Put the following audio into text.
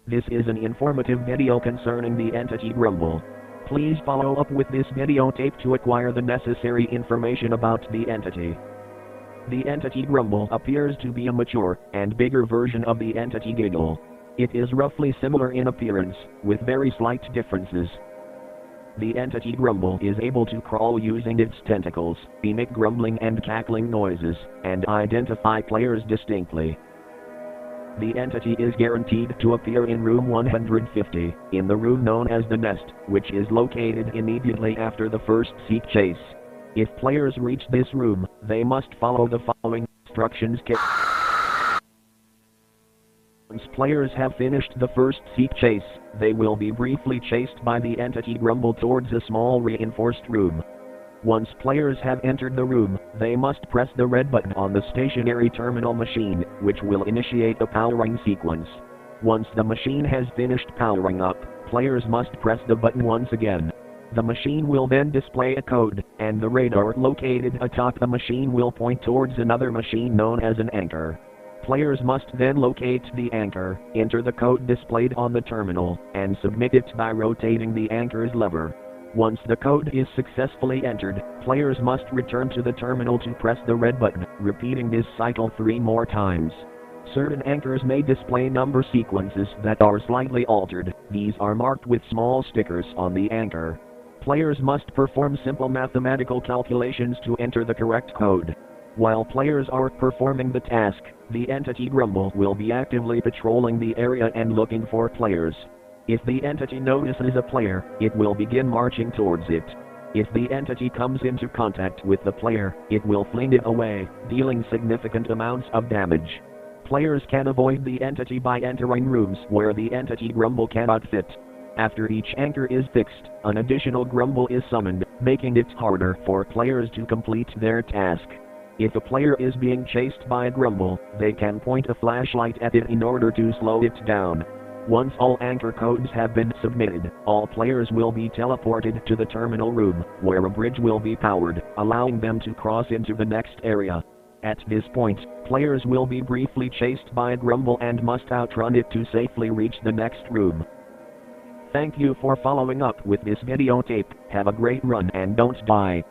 This is an informative video concerning the entity Grumble. Please follow up with this videotape to acquire the necessary information about the entity. The entity Grumble appears to be a mature and bigger version of the entity Giggle. It is roughly similar in appearance, with very slight differences. The entity Grumble is able to crawl using its tentacles, emit grumbling and cackling noises, and identify players distinctly. The entity is guaranteed to appear in room 150, in the room known as the nest, which is located immediately after the first seek chase. If players reach this room, they must follow the following instructions. Once players have finished the first seek chase, they will be briefly chased by the entity Grumble towards a small reinforced room. Once players have entered the room, they must press the red button on the stationary terminal machine, which will initiate a powering sequence. Once the machine has finished powering up, players must press the button once again. The machine will then display a code, and the radar located atop the machine will point towards another machine known as an anchor. Players must then locate the anchor, enter the code displayed on the terminal, and submit it by rotating the anchor's lever. Once the code is successfully entered, players must return to the terminal to press the red button, repeating this cycle 3 more times. Certain anchors may display number sequences that are slightly altered. These are marked with small stickers on the anchor. Players must perform simple mathematical calculations to enter the correct code. While players are performing the task, the entity Grumble will be actively patrolling the area and looking for players. If the entity notices a player, it will begin marching towards it. If the entity comes into contact with the player, it will fling it away, dealing significant amounts of damage. Players can avoid the entity by entering rooms where the entity Grumble cannot fit. After each anchor is fixed, an additional Grumble is summoned, making it harder for players to complete their task. If a player is being chased by a Grumble, they can point a flashlight at it in order to slow it down. Once all anchor codes have been submitted, all players will be teleported to the terminal room, where a bridge will be powered, allowing them to cross into the next area. At this point, players will be briefly chased by a Grumble and must outrun it to safely reach the next room. Thank you for following up with this videotape. Have a great run and don't die.